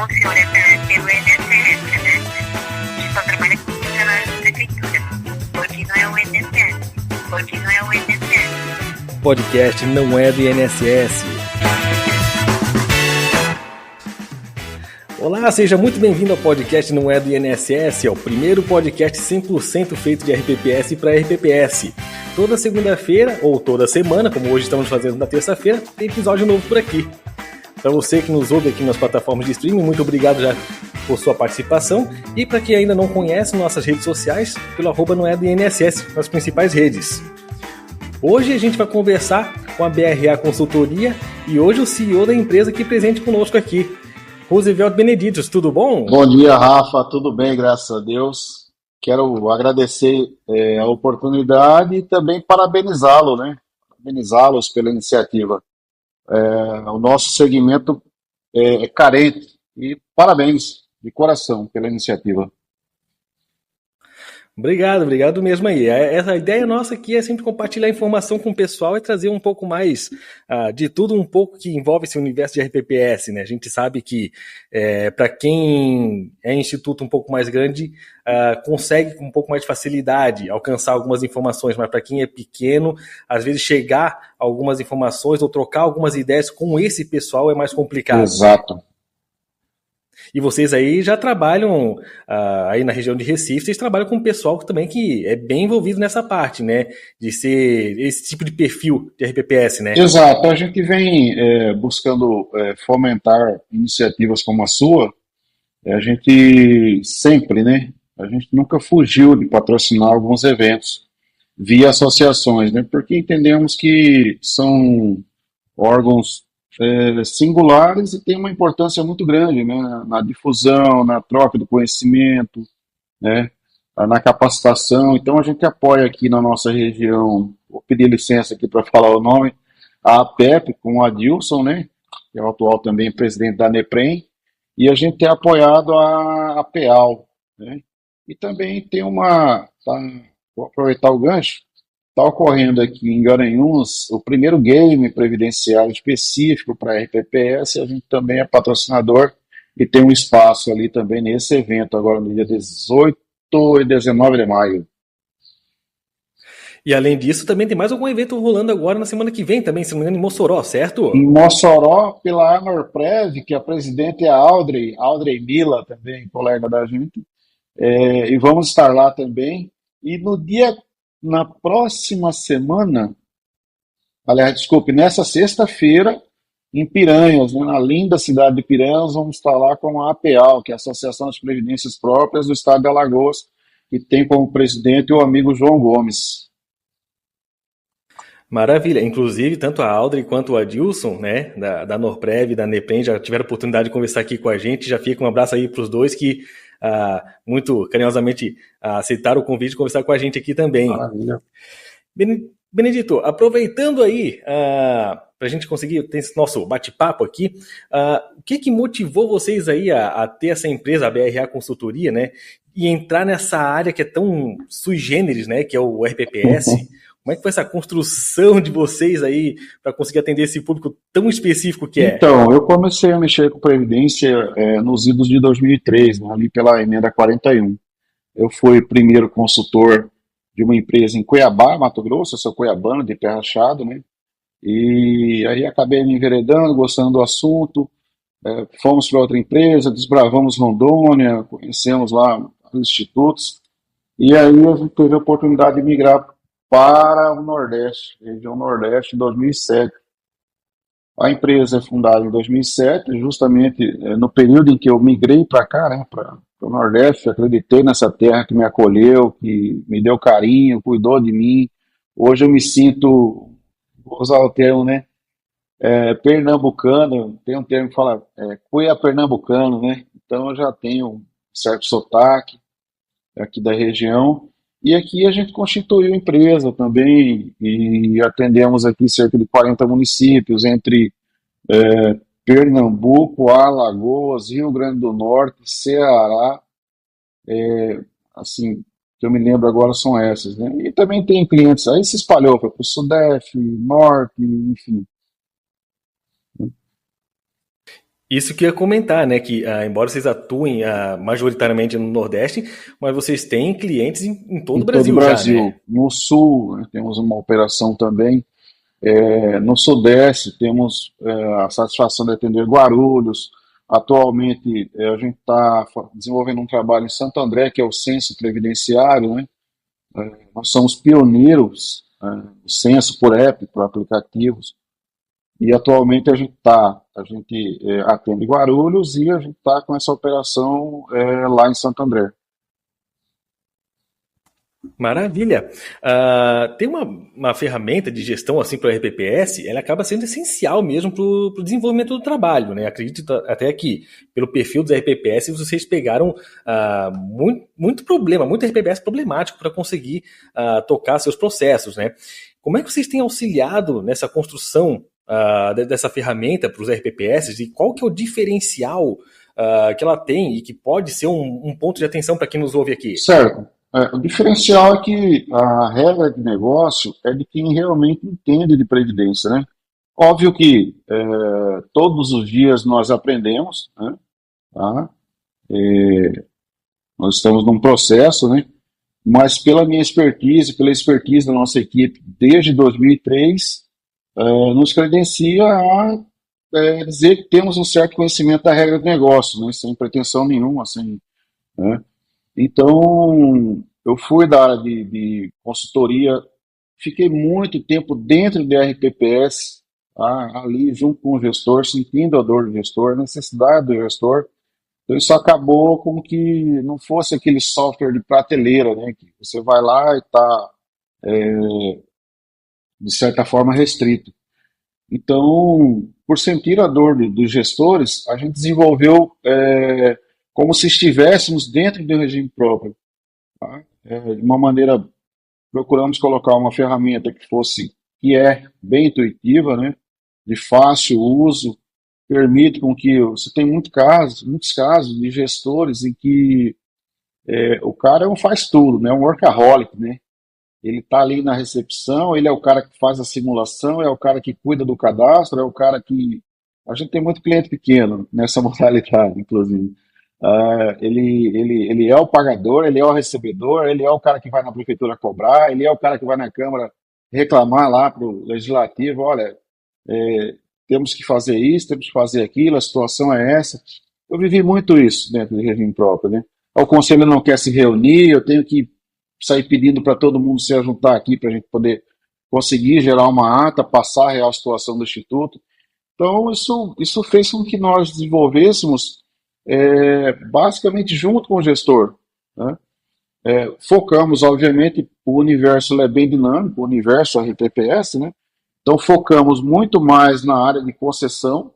funciona pelo INSS, né? A gente só trabalha com funcionários da prefeitura. Hoje não é o INSS. Hoje não é o INSS. Podcast não é do INSS. Olá, seja muito bem-vindo ao podcast Não é do INSS, é o primeiro podcast 100% feito de RPPS para RPPS. Toda segunda-feira, ou toda semana, como hoje estamos fazendo na terça-feira, tem episódio novo por aqui. Para você que nos ouve aqui nas plataformas de streaming, muito obrigado já por sua participação. E para quem ainda não conhece nossas redes sociais, pelo @ não é do INSS, nas principais redes. Hoje a gente vai conversar com a BRA Consultoria e hoje o CEO da empresa aqui presente conosco aqui, Roosevelt Benedito. Tudo bom? Bom dia, Rafa. Tudo bem, graças a Deus. Quero agradecer a oportunidade e também parabenizá-lo, né? Parabenizá-los pela iniciativa. O nosso segmento é carente e parabéns de coração pela iniciativa. Obrigado mesmo aí. Essa ideia nossa aqui é sempre compartilhar informação com o pessoal e trazer um pouco mais de tudo um pouco que envolve esse universo de RPPS, né? A gente sabe que para quem é instituto um pouco mais grande, consegue com um pouco mais de facilidade alcançar algumas informações, mas para quem é pequeno, às vezes chegar a algumas informações ou trocar algumas ideias com esse pessoal é mais complicado. Exato. E vocês aí já trabalham aí na região de Recife, vocês trabalham com um pessoal também que é bem envolvido nessa parte, né? De ser esse tipo de perfil de RPPS, né? Exato. A gente vem buscando fomentar iniciativas como a sua. A gente sempre, né? A gente nunca fugiu de patrocinar alguns eventos via associações, né? Porque entendemos que são órgãos singulares e tem uma importância muito grande, né, na difusão, na troca do conhecimento, né, na capacitação. Então a gente apoia aqui na nossa região, vou pedir licença aqui para falar o nome, a APEP com o Adilson, né, que é o atual também presidente da NEPREM, e a gente tem apoiado a APEAL, né, e também tem vou aproveitar o gancho. Está ocorrendo aqui em Garanhuns o primeiro game previdenciário específico para RPPS, a gente também é patrocinador e tem um espaço ali também nesse evento, agora no dia 18 e 19 de maio. E além disso, também tem mais algum evento rolando agora na semana que vem também, se não me engano, em Mossoró, certo? Em Mossoró, pela Anorprev, que a presidente é a Audrey Mila, também colega da gente, e vamos estar lá também. E na próxima semana, nessa sexta-feira, em Piranhas, né, na linda cidade de Piranhas, vamos estar lá com a APEAL, que é a Associação das Previdências Próprias do Estado de Alagoas, que tem como presidente o amigo João Gomes. Maravilha. Inclusive, tanto a Audrey quanto o Adilson, né, da Norprev e da NEPREM, já tiveram a oportunidade de conversar aqui com a gente. Já fica um abraço aí para os dois que muito carinhosamente aceitaram o convite de conversar com a gente aqui também. Maravilha. Benedito, aproveitando aí para a gente conseguir ter esse nosso bate-papo aqui, o que motivou vocês aí a ter essa empresa, a BRA Consultoria, né, e entrar nessa área que é tão sui generis, né, que é o RPPS? Como é que foi essa construção de vocês aí para conseguir atender esse público tão específico que é? Então, eu comecei a mexer com Previdência nos idos de 2003, né, ali pela emenda 41. Eu fui primeiro consultor de uma empresa em Cuiabá, Mato Grosso, eu sou cuiabano, de pé rachado, né? E aí acabei me enveredando, gostando do assunto, fomos para outra empresa, desbravamos Rondônia, conhecemos lá os institutos, e aí a gente teve a oportunidade de migrar para o Nordeste, região Nordeste, em 2007. A empresa é fundada em 2007, justamente no período em que eu migrei para cá, né, para o Nordeste. Acreditei nessa terra que me acolheu, que me deu carinho, cuidou de mim. Hoje eu me sinto, vou usar o termo, né, pernambucano. Tem um termo que fala cuia pernambucano, né? Então eu já tenho um certo sotaque aqui da região. E aqui a gente constituiu empresa também e atendemos aqui cerca de 40 municípios, entre Pernambuco, Alagoas, Rio Grande do Norte, Ceará, assim, que eu me lembro agora são essas, né? E também tem clientes, aí se espalhou para o Sudeste, Norte, enfim. Isso que eu ia comentar, né? Que embora vocês atuem majoritariamente no Nordeste, mas vocês têm clientes em todo Em o todo o Brasil já, Brasil. né? No Sul, né, temos uma operação também. No Sudeste, temos a satisfação de atender Guarulhos. Atualmente, a gente está desenvolvendo um trabalho em Santo André, que é o Censo Previdenciário, né? Nós somos pioneiros do censo por app, por aplicativos. E atualmente a gente atende Guarulhos e a gente está com essa operação lá em Santo André. Maravilha. Tem uma ferramenta de gestão assim para o RPPS, ela acaba sendo essencial mesmo para o desenvolvimento do trabalho, né? Acredito até que pelo perfil dos RPPS vocês pegaram muito problema, muito RPPS problemático para conseguir tocar seus processos, né? Como é que vocês têm auxiliado nessa construção dessa ferramenta para os RPPS e qual que é o diferencial que ela tem e que pode ser um ponto de atenção para quem nos ouve aqui? Certo. O diferencial é que a regra de negócio é de quem realmente entende de previdência, né? Óbvio que todos os dias nós aprendemos, né? Tá? Nós estamos num processo, né? Mas pela minha expertise, pela expertise da nossa equipe desde 2003, nos credencia a dizer que temos um certo conhecimento da regra de negócio, né? Sem pretensão nenhuma, sem, né? Então, eu fui da área de consultoria, fiquei muito tempo dentro do RPPS, tá? Ali junto com o gestor, sentindo a dor do gestor, a necessidade do gestor. Então, isso acabou como que não fosse aquele software de prateleira, né? Que você vai lá e está, de certa forma, restrito. Então, por sentir a dor dos gestores, a gente desenvolveu como se estivéssemos dentro de um regime próprio. Tá? De uma maneira, procuramos colocar uma ferramenta que é bem intuitiva, né? De fácil uso, permite com que você tem muitos casos de gestores em que o cara é um faz tudo, né? Um workaholic, né? Ele está ali na recepção, ele é o cara que faz a simulação, é o cara que cuida do cadastro, é o cara que... A gente tem muito cliente pequeno nessa modalidade, inclusive. Ele é o pagador, ele é o recebedor, ele é o cara que vai na prefeitura cobrar, ele é o cara que vai na Câmara reclamar lá para o Legislativo, olha, temos que fazer isso, temos que fazer aquilo, a situação é essa. Eu vivi muito isso dentro do regime próprio, né? O conselho não quer se reunir, eu tenho que sair pedindo para todo mundo se juntar aqui para a gente poder conseguir gerar uma ata, passar a real situação do Instituto. Então, isso fez com que nós desenvolvêssemos basicamente junto com o gestor, né? Focamos, obviamente, o universo é bem dinâmico, o universo RPPS, né? Então, focamos muito mais na área de concessão,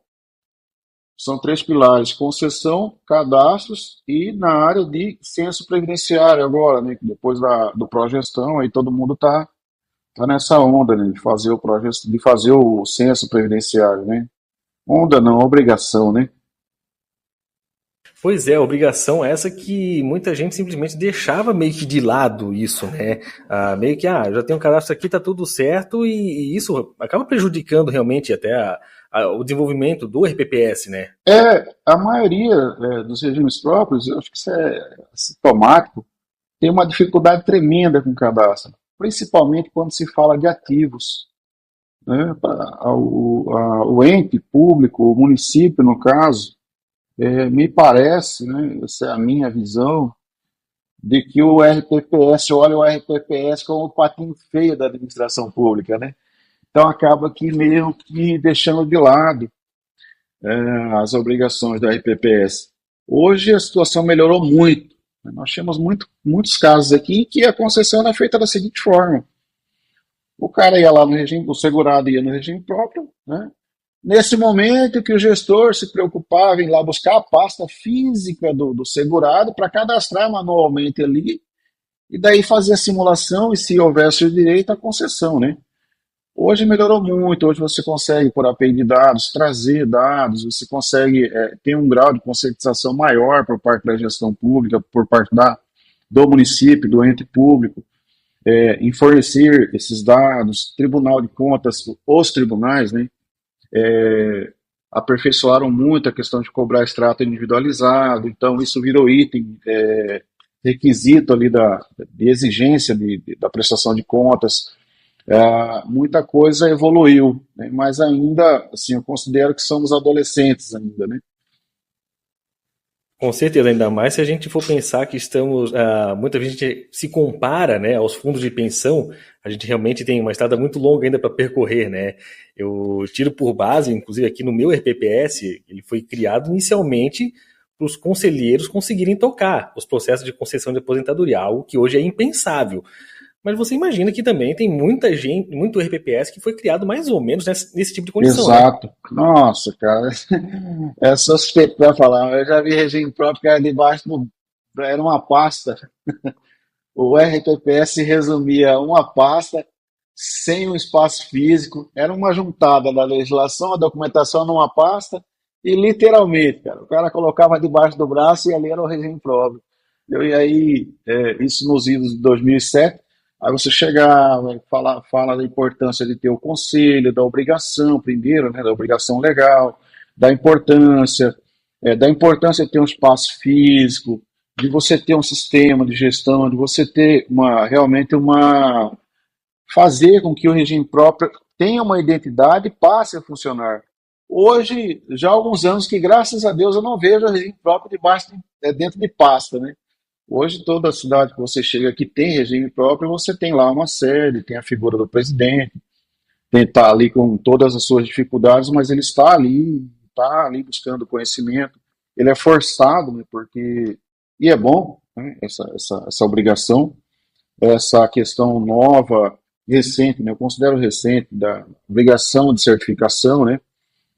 são 3 pilares: concessão, cadastros e na área de censo previdenciário agora, né? Depois do progestão, aí todo mundo tá nessa onda, né? De fazer o censo previdenciário, né? Onda não, obrigação, né? Pois é, obrigação essa que muita gente simplesmente deixava meio que de lado isso, né? Meio que, já tem um cadastro aqui, tá tudo certo, e isso acaba prejudicando realmente até o desenvolvimento do RPPS, né? A maioria dos regimes próprios, eu acho que isso é sintomático, tem uma dificuldade tremenda com o cadastro, principalmente quando se fala de ativos, né? O ente público, o município, no caso, me parece, né, essa é a minha visão, de que o RPPS olha o RPPS como o patinho feio da administração pública, né? Então acaba que meio que deixando de lado as obrigações da RPPS. Hoje a situação melhorou muito. Nós temos muitos casos aqui em que a concessão era feita da seguinte forma: o cara ia lá no regime, o segurado ia no regime próprio, né? Nesse momento que o gestor se preocupava em ir lá buscar a pasta física do segurado para cadastrar manualmente ali, e daí fazer a simulação e, se houvesse o direito, a concessão, né? Hoje melhorou muito, hoje você consegue, por API de dados, trazer dados, você consegue ter um grau de conscientização maior por parte da gestão pública, por parte do município, do ente público, em fornecer esses dados, Tribunal de Contas, os tribunais, né? aperfeiçoaram muito a questão de cobrar extrato individualizado, então isso virou item, requisito ali de exigência da prestação de contas. Muita coisa evoluiu, né? Mas ainda, assim, eu considero que somos adolescentes ainda, né? Com certeza, ainda mais se a gente for pensar que estamos. Muita gente se compara, né, aos fundos de pensão, a gente realmente tem uma estrada muito longa ainda para percorrer, né? Eu tiro por base, inclusive aqui no meu RPPS, ele foi criado inicialmente para os conselheiros conseguirem tocar os processos de concessão de aposentadoria, algo que hoje é impensável. Mas você imagina que também tem muita gente, muito RPPS que foi criado mais ou menos nesse tipo de condição, né? Exato. Nossa, cara, é suspeito para falar. Eu já vi regime próprio que era era uma pasta. O RPPS resumia uma pasta sem um espaço físico, era uma juntada da legislação, a documentação numa pasta, e literalmente, cara, o cara colocava debaixo do braço e ali era o regime próprio. E aí, isso nos idos de 2007, aí você chegava, fala da importância de ter o conselho, da obrigação, primeiro, né, da obrigação legal, da importância de ter um espaço físico, de você ter um sistema de gestão, de você ter realmente fazer com que o regime próprio tenha uma identidade e passe a funcionar. Hoje, já há alguns anos que, graças a Deus, eu não vejo o regime próprio dentro de pasta, né? Hoje, toda cidade que você chega que tem regime próprio, você tem lá uma sede, tem a figura do presidente, tem tá ali com todas as suas dificuldades, mas ele está ali buscando conhecimento. Ele é forçado, né? E é bom, né, essa obrigação, essa questão nova, recente, né? Eu considero recente, da obrigação de certificação, né?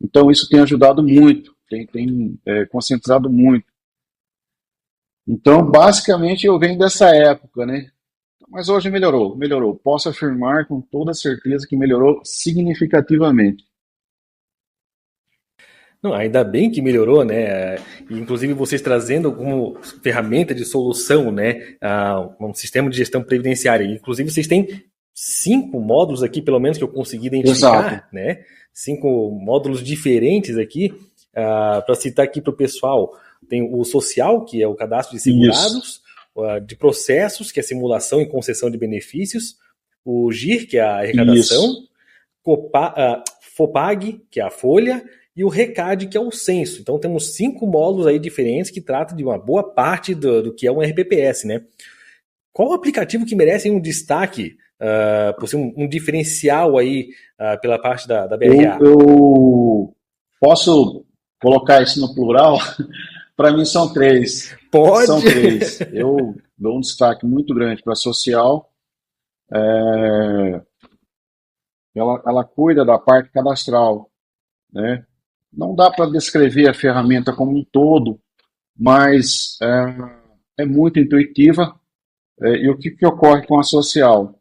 Então isso tem ajudado muito, tem conscientizado muito. Então, basicamente, eu venho dessa época, né? Mas hoje melhorou. Posso afirmar com toda certeza que melhorou significativamente. Não, ainda bem que melhorou, né? Inclusive vocês trazendo como ferramenta de solução, né? Um sistema de gestão previdenciária. Inclusive vocês têm 5 módulos aqui, pelo menos que eu consegui identificar, Exato. né? 5 módulos diferentes aqui. Para citar aqui para o pessoal, tem o social, que é o cadastro de segurados, de processos, que é simulação e concessão de benefícios, o GIR, que é a arrecadação, Isso. FOPAG, que é a folha, e o RECAD, que é o censo. Então temos 5 módulos aí diferentes que tratam de uma boa parte do que é um RPPS, né? Qual o aplicativo que merece um destaque, por ser um diferencial aí pela parte da BRA? Eu posso colocar isso no plural? Para mim são 3. Pode! São 3. Eu dou um destaque muito grande para a social. Ela cuida da parte cadastral, né? Não dá para descrever a ferramenta como um todo, mas é muito intuitiva. E o que ocorre com a social?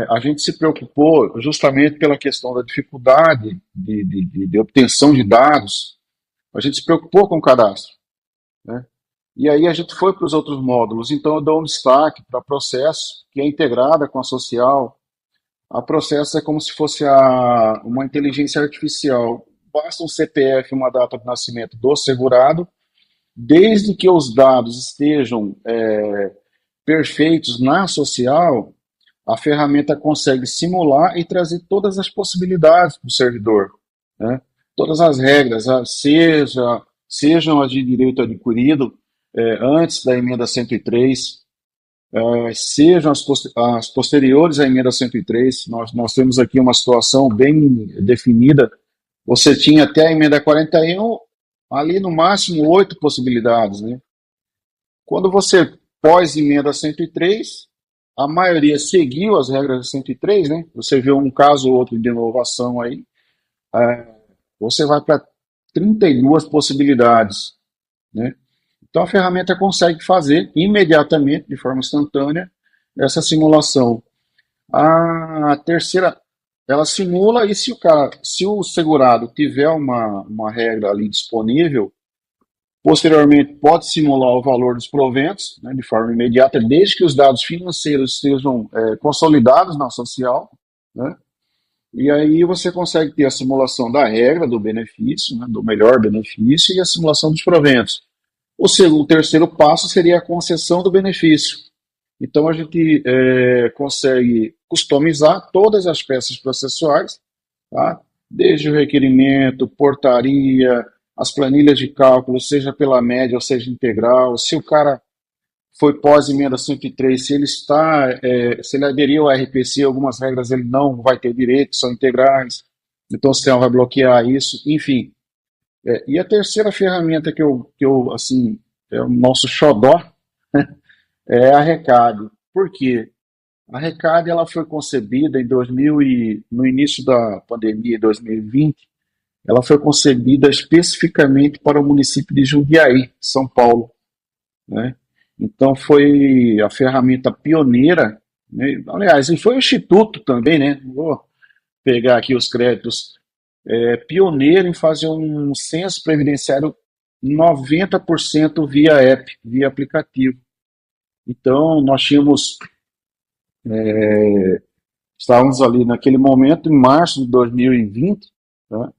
A gente se preocupou justamente pela questão da dificuldade de obtenção de dados, a gente se preocupou com o cadastro, né? E aí a gente foi para os outros módulos, então eu dou um destaque para processo, que é integrada com a social. A processo é como se fosse uma inteligência artificial. Basta um CPF e uma data de nascimento do segurado, desde que os dados estejam perfeitos na social, a ferramenta consegue simular e trazer todas as possibilidades para o servidor, né? Todas as regras, sejam as de direito adquirido antes da emenda 103, sejam as posteriores à emenda 103, nós temos aqui uma situação bem definida. Você tinha até a emenda 41, ali no máximo 8 possibilidades, né? Quando você pós-emenda 103, a maioria seguiu as regras da 103, né? Você vê um caso ou outro de inovação aí, você vai para 32 possibilidades, né? Então a ferramenta consegue fazer imediatamente, de forma instantânea, essa simulação. A terceira, ela simula, e se o segurado tiver uma regra ali disponível, posteriormente pode simular o valor dos proventos, né, de forma imediata, desde que os dados financeiros estejam consolidados na social, né? E aí você consegue ter a simulação da regra, do benefício, né, do melhor benefício, e a simulação dos proventos. O terceiro passo seria a concessão do benefício. Então a gente consegue customizar todas as peças processuais, tá? Desde o requerimento, portaria, as planilhas de cálculo, seja pela média ou seja integral. Se o cara foi pós-emenda 103, se ele aderiu ao RPC, algumas regras ele não vai ter direito, são integrais, então o sistema vai bloquear isso, enfim. E a terceira ferramenta que eu assim, é o nosso xodó, é a Recade. Por quê? A Recade ela foi concebida em 2000 no início da pandemia, em 2020, ela foi concebida especificamente para o município de Jundiaí, São Paulo, né? Então foi a ferramenta pioneira, né? Aliás, e foi o Instituto também, né? Vou pegar aqui os créditos, pioneiro em fazer um censo previdenciário 90% via app, via aplicativo. Então nós estávamos ali naquele momento, em março de 2020, tá?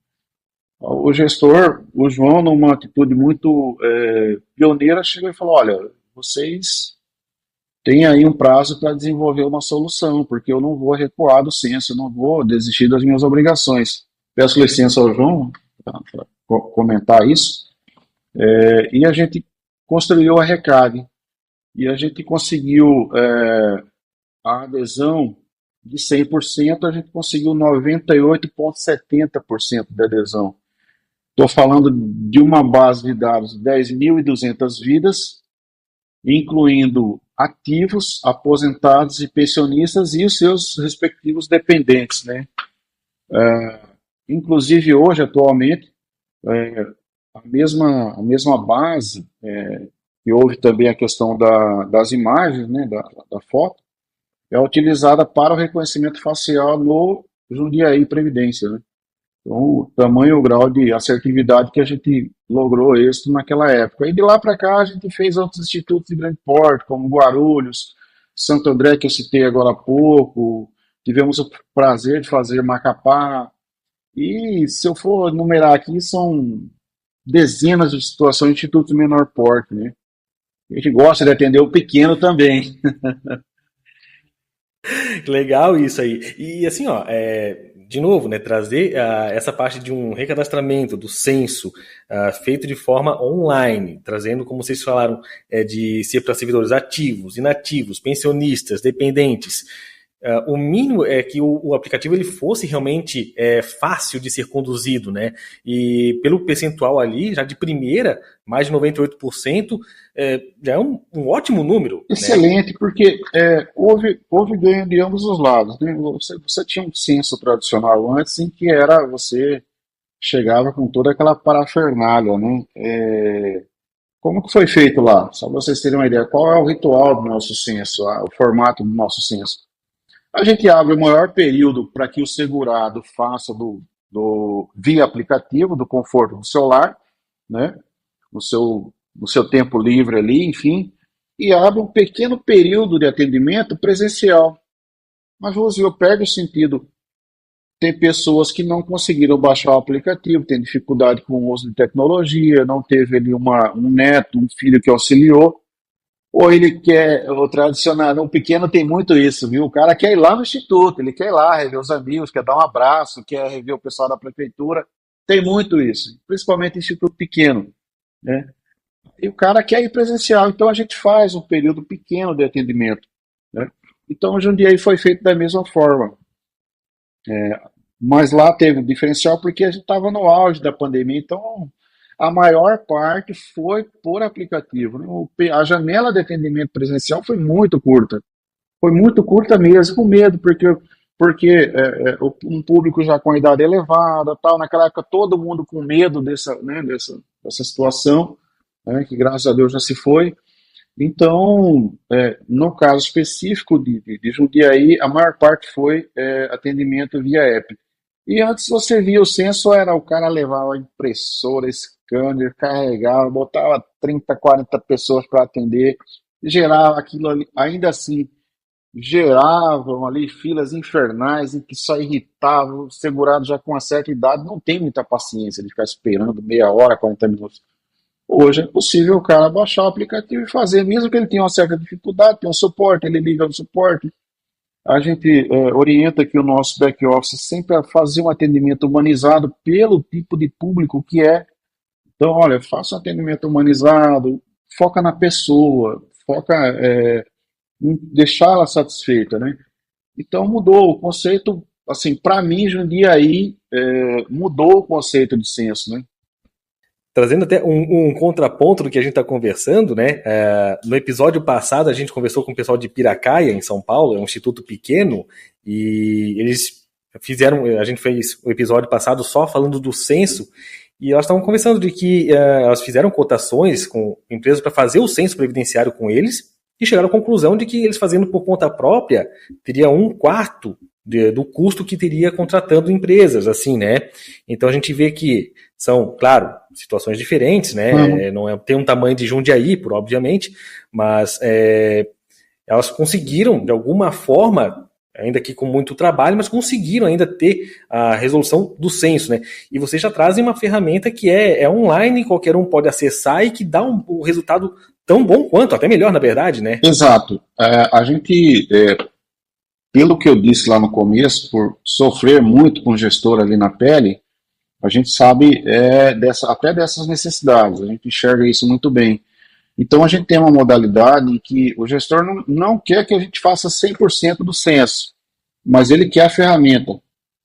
O gestor, o João, numa atitude muito pioneira, chegou e falou: olha, vocês têm aí um prazo para desenvolver uma solução, porque eu não vou recuar do censo, eu não vou desistir das minhas obrigações. Peço licença ao João para comentar isso. E a gente construiu a Recade, e a gente conseguiu a adesão de 100%, a gente conseguiu 98,70% de adesão. Estou falando de uma base de dados de 10.200 vidas, incluindo ativos, aposentados e pensionistas e os seus respectivos dependentes, né? Inclusive hoje, atualmente, a mesma base, que houve também a questão das imagens, né, da foto, é utilizada para o reconhecimento facial no Jundiaí Previdência, né? Então, o tamanho e o grau de assertividade que a gente logrou êxito naquela época. E de lá para cá a gente fez outros institutos de grande porte, como Guarulhos, Santo André, que eu citei agora há pouco, tivemos o prazer de fazer Macapá, e se eu for numerar aqui, são dezenas de situações de institutos de menor porte, né? A gente gosta de atender o pequeno também. Legal isso aí. E assim, ó, de novo, né, trazer essa parte de um recadastramento do censo feito de forma online, trazendo, como vocês falaram, de ser para servidores ativos, inativos, pensionistas, dependentes. O mínimo é que o aplicativo ele fosse realmente fácil de ser conduzido, né? E pelo percentual ali, já de primeira, mais de 98%, já é um ótimo número, né? Excelente, porque houve ganho de ambos os lados, né? Você tinha um censo tradicional antes em que era você chegava com toda aquela parafernália, né? Como que foi feito lá? Só para vocês terem uma ideia, qual é o ritual do nosso censo, o formato do nosso censo? A gente abre o maior período para que o segurado faça via aplicativo, do conforto do seu lar, né? No seu tempo livre ali, enfim, e abre um pequeno período de atendimento presencial. Mas, Rose, eu pego o sentido. Tem pessoas que não conseguiram baixar o aplicativo, tem dificuldade com o uso de tecnologia, não teve ali um neto, um filho que auxiliou, ou ele quer, o tradicional, o pequeno tem muito isso, viu? O cara quer ir lá no instituto, ele quer ir lá rever os amigos, quer dar um abraço, quer rever o pessoal da prefeitura, tem muito isso, principalmente em instituto pequeno, né? E o cara quer ir presencial, então a gente faz um período pequeno de atendimento, né? Então o Jundiaí foi feito da mesma forma. Mas lá teve um diferencial porque a gente estava no auge da pandemia, então a maior parte foi por aplicativo, né? A janela de atendimento presencial foi muito curta mesmo, com medo, porque um público já com a idade elevada, tal, naquela época todo mundo com medo dessa situação, né, que graças a Deus já se foi. Então, no caso específico de Jundiaí, a maior parte foi atendimento via app. E antes você via o censo, era o cara levava a impressora, scanner, carregava, botava 30, 40 pessoas para atender, gerava aquilo ali. Ainda assim, geravam ali filas infernais em que só irritava, o segurado já com uma certa idade não tem muita paciência de ficar esperando meia hora, 40 minutos. Hoje é possível o cara baixar o aplicativo e fazer, mesmo que ele tenha uma certa dificuldade, tem um suporte, ele liga no suporte. A gente orienta que o nosso back-office sempre a fazer um atendimento humanizado pelo tipo de público que é. Então, olha, faça um atendimento humanizado, foca na pessoa, foca em deixá-la satisfeita, né? Então mudou o conceito, assim, para mim, Jundiaí mudou o conceito de censo, né? Trazendo até um contraponto do que a gente está conversando, né? No episódio passado a gente conversou com o pessoal de Piracaia, em São Paulo, é um instituto pequeno, e eles fizeram, a gente fez o episódio passado só falando do censo, e elas estavam conversando de que elas fizeram cotações com empresas para fazer o censo previdenciário com eles, e chegaram à conclusão de que eles fazendo por conta própria teria um quarto do custo que teria contratando empresas, assim, né? Então a gente vê que são, claro, situações diferentes, né? Não tem um tamanho de Jundiaí, por obviamente, mas elas conseguiram, de alguma forma, ainda que com muito trabalho, mas conseguiram ainda ter a resolução do censo, né? E vocês já trazem uma ferramenta que é online, qualquer um pode acessar e que dá um resultado tão bom quanto, até melhor, na verdade, né? Exato. A gente, pelo que eu disse lá no começo, por sofrer muito com o gestor ali na pele, a gente sabe até dessas necessidades, a gente enxerga isso muito bem. Então a gente tem uma modalidade em que o gestor não quer que a gente faça 100% do censo, mas ele quer a ferramenta.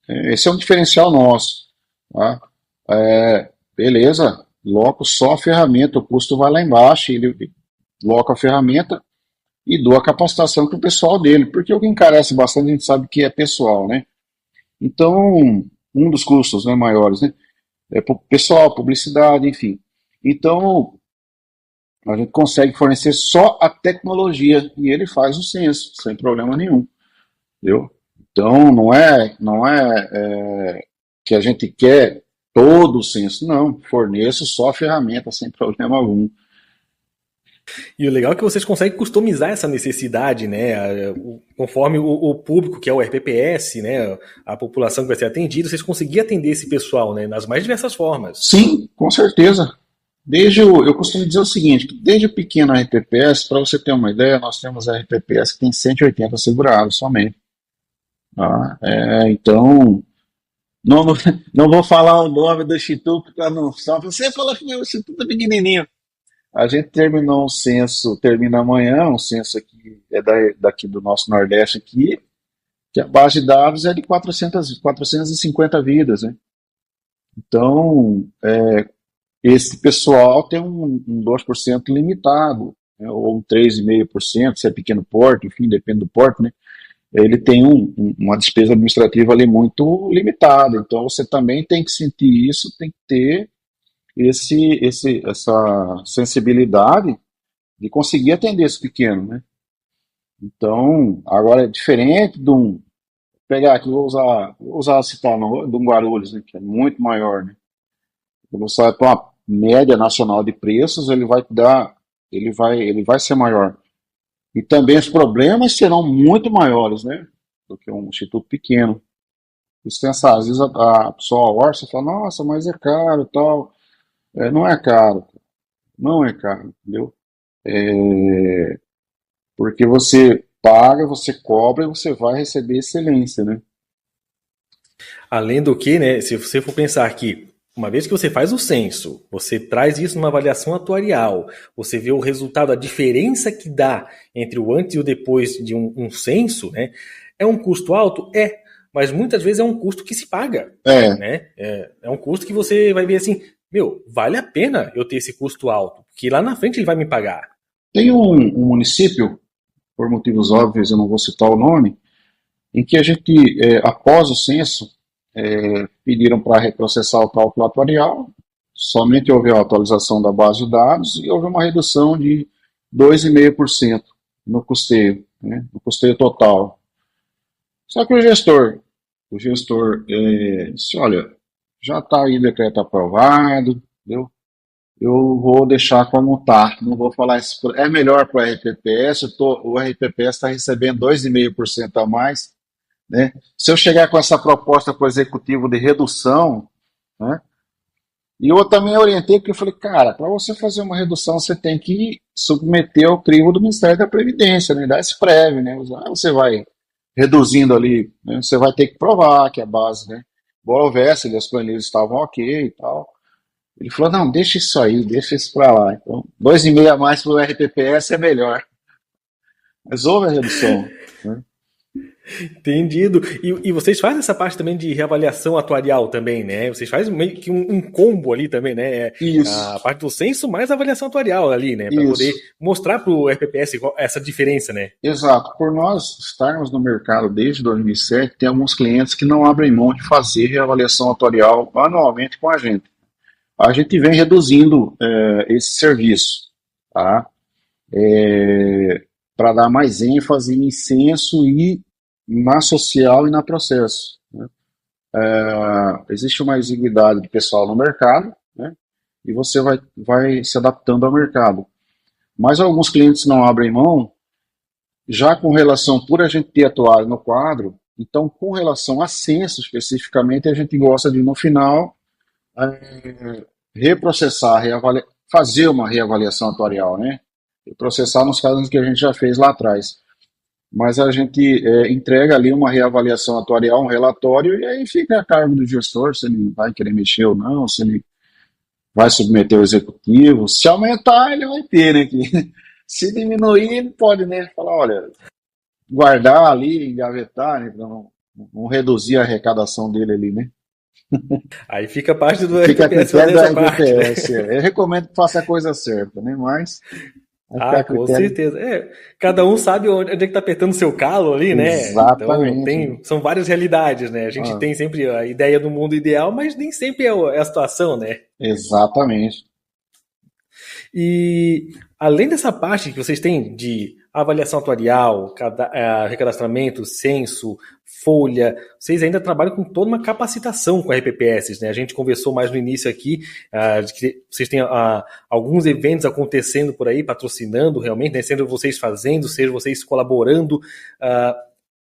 Esse é um diferencial nosso. Tá? Beleza, loco só a ferramenta, o custo vai lá embaixo, ele loca a ferramenta e dou a capacitação para o pessoal dele, porque o que encarece bastante a gente sabe que é pessoal, né? Então, um dos custos, né, maiores, né? Pessoal, publicidade, enfim. Então, a gente consegue fornecer só a tecnologia e ele faz o censo, sem problema nenhum. Entendeu? Então, não é que a gente quer todo o censo, não. Forneço só a ferramenta, sem problema algum. E o legal é que vocês conseguem customizar essa necessidade, né? Conforme o público, que é o RPPS, né? A população que vai ser atendida, vocês conseguiam atender esse pessoal, né? Nas mais diversas formas. Sim, com certeza. Eu costumo dizer o seguinte, desde o pequeno RPPS, para você ter uma ideia, nós temos RPPS que tem 180 segurados somente. Tá? Então, não, não vou falar o nome do instituto, para não. Só você falou que o instituto é pequenininho. A gente terminou um censo, termina amanhã, um censo aqui, daqui do nosso Nordeste aqui, que a base de dados é de 450 vidas, né? Então, esse pessoal tem um 2% limitado, né, ou um 3,5%, se é pequeno porte, enfim, depende do porte, né? Ele tem uma despesa administrativa ali muito limitada. Então, você também tem que sentir isso, tem que ter essa sensibilidade de conseguir atender esse pequeno, né? Então, agora é diferente de pegar aqui, vou usar citar de um Guarulhos, né, que é muito maior, né? Quando você vai para uma média nacional de preços, ele vai ser maior. E também os problemas serão muito maiores, né, do que um instituto pequeno. Isso tem às vezes a pessoa orça e fala, nossa, mas é caro e tal. Não é caro, não é caro, entendeu? Porque você paga, você cobra e você vai receber excelência, né? Além do que, né, se você for pensar que uma vez que você faz o censo, você traz isso numa avaliação atuarial, você vê o resultado, a diferença que dá entre o antes e o depois de um censo, né? É um custo alto? Mas muitas vezes é um custo que se paga, né? É um custo que você vai ver assim, vale a pena eu ter esse custo alto, porque lá na frente ele vai me pagar. Tem um município, por motivos óbvios, eu não vou citar o nome, em que a gente, após o censo, pediram para reprocessar o cálculo atuarial, somente houve a atualização da base de dados e houve uma redução de 2,5% no custeio, né, no custeio total. Só que o gestor disse, olha, já está aí o decreto aprovado, entendeu? eu vou deixar como tá. Não vou falar isso. É melhor para o RPPS, o RPPS está recebendo 2,5% a mais, né? Se eu chegar com essa proposta para o executivo de redução, né? E eu também orientei, porque eu falei, cara, para você fazer uma redução, você tem que submeter ao crivo do Ministério da Previdência, né? Dar esse prévio, né? Você vai reduzindo ali, né? Você vai ter que provar que a base, né? Embora houvesse, as planilhas estavam ok e tal. Ele falou, não, deixa isso aí, deixa isso para lá. Então, 2,5 a mais para o RPPS é melhor. Mas houve a redução, né? Entendido. E vocês fazem essa parte também de reavaliação atuarial também, né? Vocês fazem meio que um combo ali também, né? A Isso, parte do censo mais a avaliação atuarial ali, né? Para poder isso. mostrar para o RPPS essa diferença, né? Exato. Por nós estarmos no mercado desde 2007, tem alguns clientes que não abrem mão de fazer reavaliação atuarial anualmente com a gente. A gente vem reduzindo esse serviço, tá? Para dar mais ênfase em censo e na social e na processo, né? Existe uma exiguidade de pessoal no mercado, né? E você vai se adaptando ao mercado. Mas alguns clientes não abrem mão, já com relação, por a gente ter atuado no quadro, então com relação a censo especificamente, a gente gosta de, no final, reprocessar, fazer uma reavaliação atuarial, né? E processar nos casos que a gente já fez lá atrás. Mas a gente entrega ali uma reavaliação atuarial, um relatório, e aí fica a cargo do gestor se ele vai querer mexer ou não, se ele vai submeter ao executivo. Se aumentar, ele vai ter, né? Que, se diminuir, ele pode, né? Falar, olha, guardar ali, engavetar, né? Para não reduzir a arrecadação dele ali, né? Aí fica a parte do Fica a RPPS fazer critério da essa parte, né? RBPS. Eu recomendo que faça a coisa certa, né? Mas vai ficar Ah, a com critério. certeza. Cada um sabe onde é que tá apertando o seu calo ali, né? Então Exatamente, né? são várias realidades, né? A gente Ah, tem sempre a ideia do mundo ideal, mas nem sempre é a situação, né? exatamente. E além dessa parte que vocês têm de avaliação atuarial, recadastramento, censo, folha, vocês ainda trabalham com toda uma capacitação com a RPPS, né? A gente conversou mais no início aqui, de que vocês têm alguns eventos acontecendo por aí, patrocinando realmente, né? Sendo vocês fazendo, seja vocês colaborando.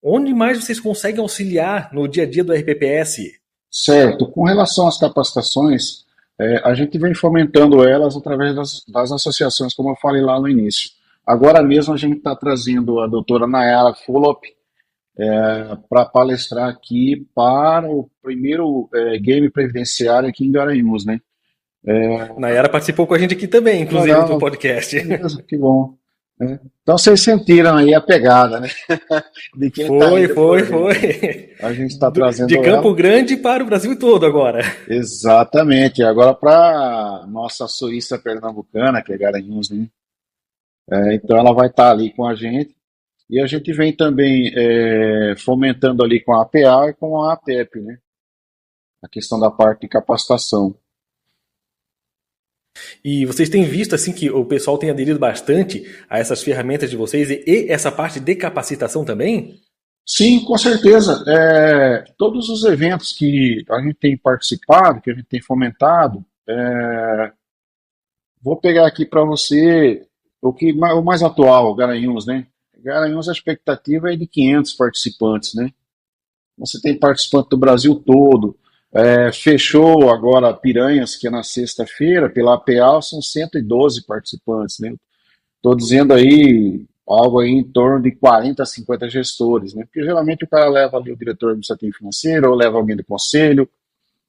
Onde mais vocês conseguem auxiliar no dia a dia do RPPS? Certo. Com relação às capacitações, a gente vem fomentando elas através das associações, como eu falei lá no início. Agora mesmo a gente está trazendo a doutora Nayara Fulop para palestrar aqui para o primeiro game previdenciário aqui em Garanhuns, né? Nayara participou com a gente aqui também, inclusive, do Legal, podcast. beleza, que bom, né? Então vocês sentiram aí a pegada, né? De quem está Foi, indo por foi, dentro. foi. A gente está De trazendo ela. Campo Grande para o Brasil todo agora. Exatamente. Agora para nossa Suíça pernambucana, que é Garanhuns, né? Então ela vai estar ali com a gente. E a gente vem também fomentando ali com a APA e com a APEP, né? A questão da parte de capacitação. E vocês têm visto assim que o pessoal tem aderido bastante a essas ferramentas de vocês e essa parte de capacitação também? Sim, com certeza. Todos os eventos que a gente tem participado, que a gente tem fomentado, vou pegar aqui para você o mais atual, Garanhuns, né? Garanhuns, a expectativa é de 500 participantes, né? Você tem participante do Brasil todo. Fechou agora Piranhas, que é na sexta-feira, pela APA, são 112 participantes, né? Estou dizendo aí algo aí em torno de 40 a 50 gestores, né? Porque geralmente o cara leva ali o diretor administrativo financeiro, ou leva alguém do conselho,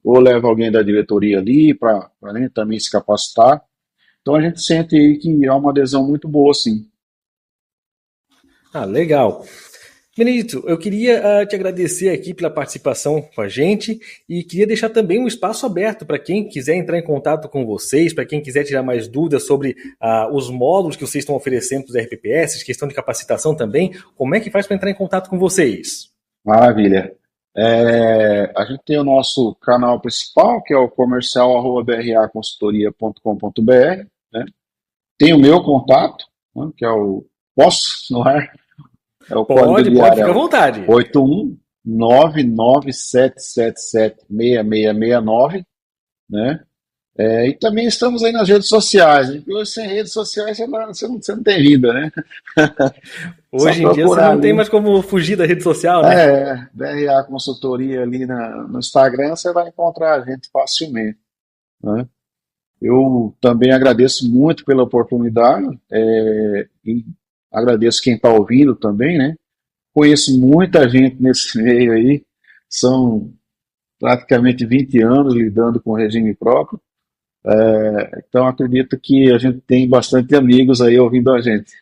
ou leva alguém da diretoria ali para né, também se capacitar. Então a gente sente aí que há uma adesão muito boa, sim. Ah, legal. Benedito, eu queria te agradecer aqui pela participação com a gente e queria deixar também um espaço aberto para quem quiser entrar em contato com vocês, para quem quiser tirar mais dúvidas sobre os módulos que vocês estão oferecendo para os RPPS, questão de capacitação também, como é que faz para entrar em contato com vocês? Maravilha. A gente tem o nosso canal principal, que é o comercial@braconsultoria.com.br, né? Tem o meu contato, né, que é o posso no ar, é o código de Pode, área fica à vontade. 81997776669, né? E também estamos aí nas redes sociais, né? Porque hoje sem redes sociais você não tem vida, né? Só Hoje em dia você procurar não tem ali. mais como fugir da rede social, né? BRA Consultoria ali no Instagram, você vai encontrar a gente facilmente, né? Eu também agradeço muito pela oportunidade, e agradeço quem está ouvindo também, né? Conheço muita gente nesse meio aí, são praticamente 20 anos lidando com regime próprio, então acredito que a gente tem bastante amigos aí ouvindo a gente.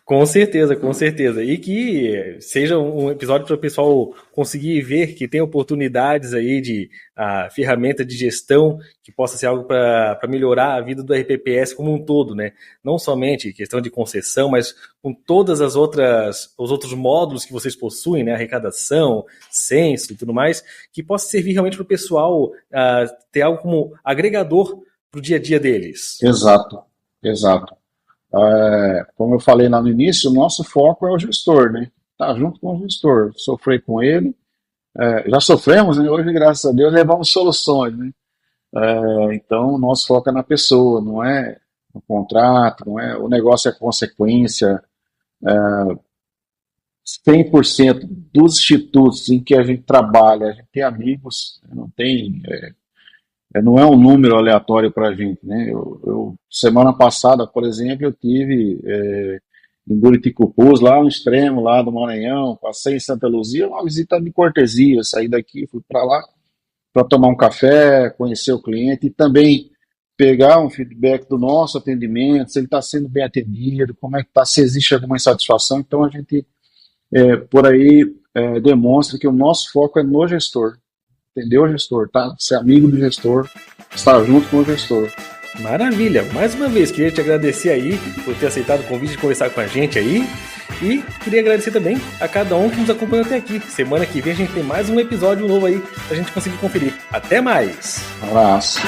Com certeza, com certeza. E que seja um episódio para o pessoal conseguir ver que tem oportunidades aí de ferramenta de gestão que possa ser algo para melhorar a vida do RPPS como um todo, né? Não somente questão de concessão, mas com todas os outros módulos que vocês possuem, né? Arrecadação, censo e tudo mais, que possa servir realmente para o pessoal ter algo como agregador para o dia a dia deles. Exato, exato. Como eu falei lá no início, o nosso foco é o gestor, né? Tá junto com o gestor, sofrer com ele. Já sofremos, né? Hoje, graças a Deus, levamos soluções, né? Então, o nosso foco é na pessoa, não é no contrato, não é, o negócio é consequência. 100% dos institutos em que a gente trabalha, a gente tem amigos, não é um número aleatório para a gente, né? Semana passada, por exemplo, eu tive em Buriticucus, lá no extremo, lá do Maranhão, passei em Santa Luzia, uma visita de cortesia, saí daqui, fui para lá para tomar um café, conhecer o cliente e também pegar um feedback do nosso atendimento, se ele está sendo bem atendido, como é que está, se existe alguma insatisfação. Então a gente por aí demonstra que o nosso foco é no gestor, entender o gestor, tá? Ser amigo do gestor, estar junto com o gestor. Maravilha! Mais uma vez, queria te agradecer aí por ter aceitado o convite de conversar com a gente aí. E queria agradecer também a cada um que nos acompanhou até aqui. Semana que vem a gente tem mais um episódio novo aí pra gente conseguir conferir. Até mais! Um abraço!